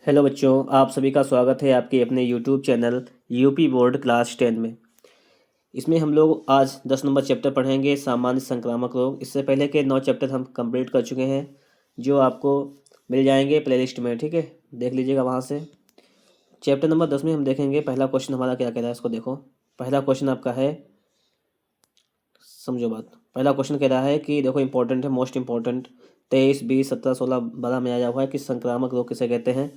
Hello बच्चों, आप सभी का स्वागत है आपके अपने YouTube channel UP board class 10 में। इसमें हम लोग आज 10 नंबर चैप्टर पढ़ेंगे, सामान्य संक्रामक रोग। इससे पहले के 9 चैप्टर हम कंप्लीट कर चुके हैं, जो आपको मिल जाएंगे प्लेलिस्ट में। ठीक है, देख लीजिएगा वहाँ से। चैप्टर नंबर 10 में हम देखेंगे पहला क्वेश्चन हमारा क्या कह रहा है, इसको देखो। पहला क्वेश्चन आपका है, समझो बात। पहला क्वेश्चन कह रहा है कि देखो, इंपॉर्टेंट है, मोस्ट इंपॉर्टेंट। 23, 20, 17, 16, 12 में आया हुआ है कि संक्रामक रोग किसे कहते हैं।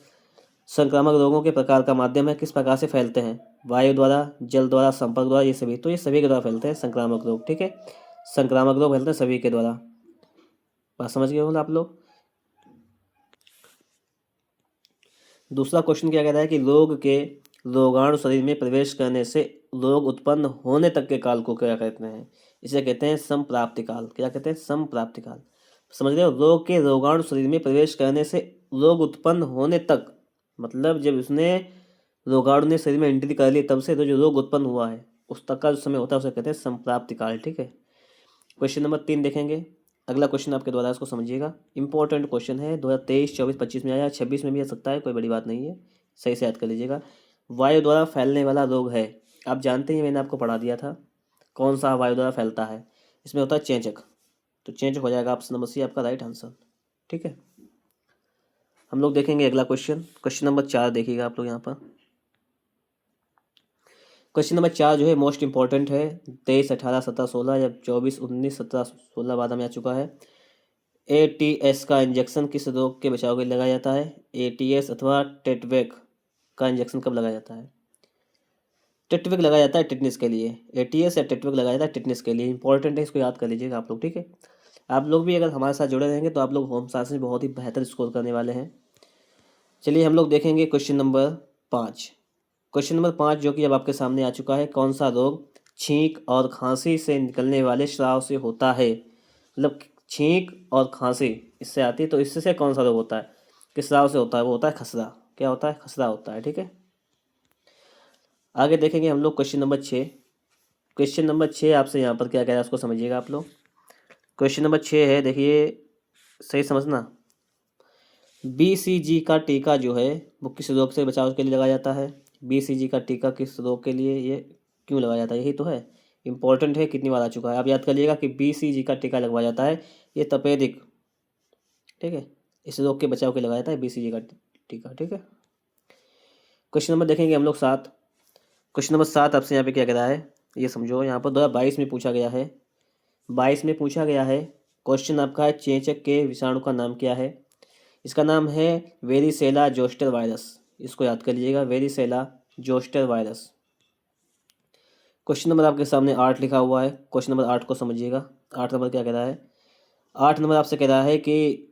संक्रामक रोगों के प्रकार का माध्यम है, किस प्रकार से फैलते हैं। वायु द्वारा, जल द्वारा, संपर्क द्वारा, ये सभी। तो ये सभी के द्वारा फैलते हैं संक्रामक रोग। ठीक है, संक्रामक रोग फैलते हैं सभी के द्वारा। बात समझ गए होंगे आप लोग। दूसरा क्वेश्चन क्या कह रहा है कि रोग के रोगाणु शरीर में प्रवेश करने से रोग उत्पन्न होने तक के काल को क्या कहते हैं। इसे कहते हैं संप्राप्ति काल। क्या कहते हैं? संप्राप्ति काल। समझ रहे हो? रोग के रोगाणु शरीर में प्रवेश करने से रोग उत्पन्न होने तक, मतलब जब उसने रोगाणु ने शरीर में एंट्री कर ली तब से तो जो रोग उत्पन्न हुआ है उस तक का जो समय होता है उसे कहते हैं संप्राप्ति काल। ठीक है, क्वेश्चन नंबर 3 देखेंगे। अगला क्वेश्चन आपके द्वारा, इसको समझिएगा। इंपॉर्टेंट क्वेश्चन है, 2023, 24, 25 में आया, 26 में भी आ सकता है, कोई बड़ी बात नहीं है। सही से याद कर लीजिएगा। वायु द्वारा फैलने वाला रोग है, आप जानते हैं, मैंने आपको पढ़ा दिया था। कौन सा वायु द्वारा फैलता है? इसमें होता है चेचक। तो चेचक हो जाएगा ऑप्शन नंबर सी आपका राइट आंसर। ठीक है, हम लोग देखेंगे अगला क्वेश्चन। क्वेश्चन नंबर 4 देखिएगा आप लोग यहाँ पर। क्वेश्चन नंबर 4 जो है मोस्ट इंपॉर्टेंट है। 23, 18, 17, 16 या 24, 19, 17, 16 बाद में आ चुका है। एटीएस का इंजेक्शन किस रोग के बचाव के लिए लगाया जाता है? एटीएस अथवा टेटवेक का इंजेक्शन कब लगाया जाता है? टेटवेक लगाया जाता है टिटनेस के लिए। एटीएस या टेटवेक लगाया जाता है टिटनेस के लिए। इंपॉर्टेंट है, इसको याद कर लीजिएगा आप लोग। ठीक है, आप लोग भी अगर हमारे साथ जुड़े रहेंगे तो आप लोग होम साइंस में बहुत ही बेहतर स्कोर करने वाले हैं। चलिए हम लोग देखेंगे क्वेश्चन नंबर 5। क्वेश्चन नंबर 5 जो कि अब आपके सामने आ चुका है। कौन सा रोग छींक और खांसी से निकलने वाले स्राव से होता है? मतलब छींक और खांसी इससे आती है, तो इससे से कौन सा रोग होता है, किस स्राव से होता है? वो होता है खसरा। क्या होता है? खसरा होता है। ठीक है, आगे देखेंगे हम लोग क्वेश्चन नंबर 6। क्वेश्चन नंबर 6 आपसे यहाँ पर क्या कह रहा है उसको समझिएगा आप लोग। क्वेश्चन नंबर 6 है, देखिए, सही समझना। बीसीजी का टीका जो है वो किस रोग से बचाव के लिए लगाया जाता है? बीसीजी का टीका किस रोग के लिए, ये क्यों लगाया जाता है, यही तो है। इंपॉर्टेंट है, कितनी बार आ चुका है। आप याद करिएगा कि बीसीजी का टीका लगवाया जाता है, ये तपेदिक। ठीक है, इस रोग के बचाव के लिए लगाया जाता है बीसीजी का टीका। ठीक है, क्वेश्चन नंबर देखेंगे हम लोग 7। क्वेश्चन नंबर 7 आपसे यहाँ पे क्या कह रहा है, ये समझो। यहाँ पर 2022 में पूछा गया है। 22 में पूछा गया है। क्वेश्चन आपका है, चेचक के विषाणु का नाम क्या है? इसका नाम है वेरिसेला जोस्टर वायरस। इसको याद कर लीजिएगा, varicella zoster virus. Question number आपके सामने 8 लिखा हुआ है। क्वेश्चन नंबर 8 को समझिएगा। 8 नंबर क्या कह रहा है? 8 नंबर आपसे कह रहा है कि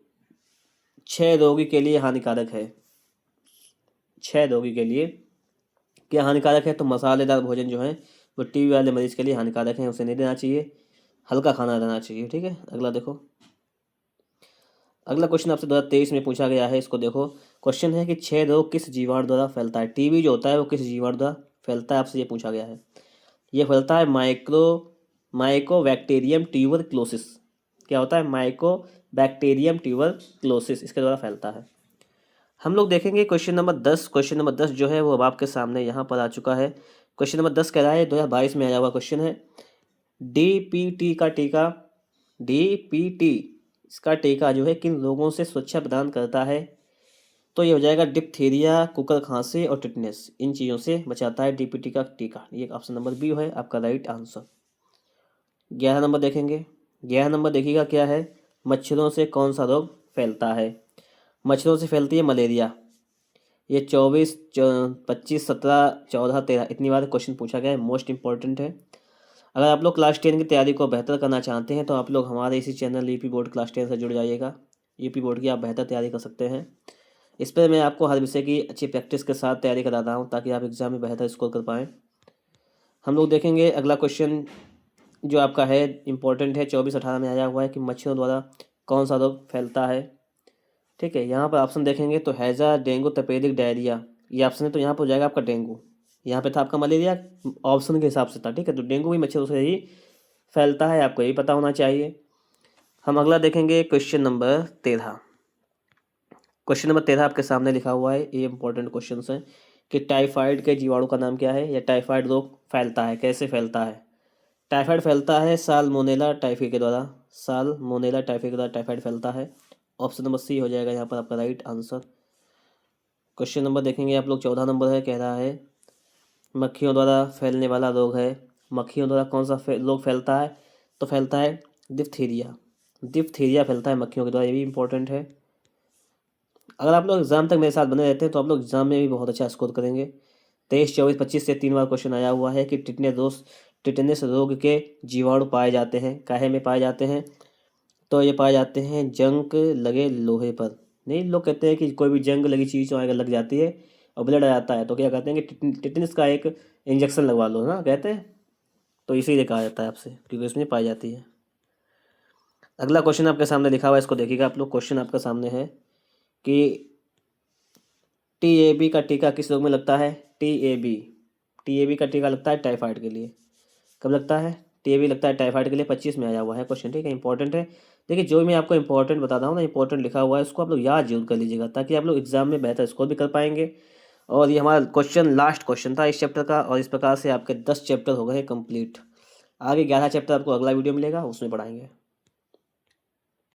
6 रोगी के लिए हानिकारक है। 6 रोगी के लिए क्या हानिकारक है? तो मसालेदार भोजन जो है वो टीबी वाले मरीज के लिए हानिकारक है, उसे नहीं देना चाहिए। हल्का खाना देना चाहिए। ठीक है, अगला देखो। अगला क्वेश्चन आपसे 2023 में पूछा गया है, इसको देखो। क्वेश्चन है कि 6 रोग किस जीवाणु द्वारा फैलता है? टीबी जो होता है वो किस जीवाणु द्वारा फैलता है, आपसे ये पूछा गया है। ये फैलता है माइकोबैक्टीरियम ट्यूबरक्लोसिस। क्या होता है? माइकोबैक्टीरियम ट्यूबरक्लोसिस, इसके द्वारा फैलता है। हम लोग देखेंगे क्वेश्चन नंबर 10। क्वेश्चन नंबर 10 जो है वो अब आपके सामने यहाँ पर आ चुका है। क्वेश्चन नंबर 10 कह रहा है, 2022 में आया हुआ क्वेश्चन है। डीपीटी का टीका, डीपीटी इसका टीका जो है किन रोगों से सुरक्षा प्रदान करता है? तो ये हो जाएगा डिप्थीरिया, कुकर खांसी और टिटनेस, इन चीज़ों से बचाता है डीपीटी का टीका। ये ऑप्शन नंबर बी है आपका राइट आंसर। 11 नंबर देखेंगे। 11 नंबर देखिएगा क्या है, मच्छरों से कौन सा रोग फैलता है? मच्छरों से फैलती है मलेरिया। ये 24, 25, 17, 14, 13 इतनी बार क्वेश्चन पूछा गया है, मोस्ट इंपॉर्टेंट है। अगर आप लोग क्लास 10 की तैयारी को बेहतर करना चाहते हैं तो आप लोग हमारे इसी चैनल यूपी बोर्ड क्लास 10 से जुड़ जाइएगा। यूपी बोर्ड की आप बेहतर तैयारी कर सकते हैं। इस पर मैं आपको हर विषय की अच्छी प्रैक्टिस के साथ तैयारी कराता हूँ ताकि आप एग्ज़ाम में बेहतर स्कोर कर पाएँ। हम लोग देखेंगे अगला क्वेश्चन जो आपका है, इंपॉर्टेंट है। 24, 18 में आया हुआ है कि मच्छरों द्वारा कौन सा रोग फैलता है। ठीक है, यहाँ पर ऑप्शन देखेंगे तो हैजा, डेंगू, तपेदिक, डायरिया, ये ऑप्शन है। तो यहाँ पर हो जाएगा आपका डेंगू। यहाँ पे था आपका मलेरिया, ऑप्शन के हिसाब से था। ठीक है, तो डेंगू भी मच्छरों से ही फैलता है, आपको यही पता होना चाहिए। हम अगला देखेंगे क्वेश्चन नंबर 13। क्वेश्चन नंबर 13 आपके सामने लिखा हुआ है, ये इंपॉर्टेंट क्वेश्चन है कि टाइफाइड के जीवाणु का नाम क्या है, या टाइफाइड रोग फैलता है, कैसे फैलता है। टाइफाइड फैलता है साल्मोनेला टाइफी के द्वारा, साल्मोनेला टाइफी के द्वारा टाइफाइड फैलता है। ऑप्शन नंबर सी हो जाएगा यहाँ पर आपका राइट आंसर। क्वेश्चन नंबर देखेंगे आप लोग, 14 नंबर है, कह रहा है मक्खियों द्वारा फैलने वाला रोग है। मक्खियों द्वारा कौन सा रोग फैलता है, तो फैलता है डिप्थीरिया। डिप्थीरिया फैलता है मक्खियों के द्वारा, ये भी इंपॉर्टेंट है। अगर आप लोग एग्जाम तक मेरे साथ बने रहते हैं तो आप लोग एग्जाम में भी बहुत अच्छा स्कोर करेंगे। 23, 24, 25 से 3 बार क्वेश्चन आया हुआ है कि टिटेनस रोग के जीवाणु पाए जाते हैं, काहे में पाए जाते हैं, तो ये पाए जाते हैं जंग लगे लोहे पर। नहीं, लोग कहते हैं कि कोई भी जंग लगी चीज़ अगर लग जाती है और ब्लड आ जाता है तो क्या कहते हैं कि टिटेनस का एक इंजेक्शन लगवा लो ना, कहते हैं। तो इसीलिए कहा जाता है आपसे, क्योंकि इसमें पाई जाती है। अगला क्वेश्चन आपके सामने लिखा हुआ है, इसको देखिएगा आप लोग। क्वेश्चन आपके सामने है कि टीएबी का टीका किस रोग में लगता है। टीएबी टीएबी का टीका लगता है टाइफाइड के लिए। कब लगता है, टीएबी लगता है टाइफाइड के लिए। 25 में आया हुआ है क्वेश्चन, ठीक है, इंपॉर्टेंट है। देखिए, जो मैं आपको इंपॉर्टेंट बता रहा हूँ ना, इंपॉर्टेंट लिखा हुआ है, उसको आप लोग याद जरूर कर लीजिएगा, ताकि आप लोग एग्जाम में बेहतर स्कोर भी कर पाएंगे। और ये हमारा क्वेश्चन लास्ट क्वेश्चन था इस चैप्टर का, और इस प्रकार से आपके 10 चैप्टर हो गए कंप्लीट। आगे 11 चैप्टर आपको अगला वीडियो मिलेगा, उसमें पढ़ाएंगे।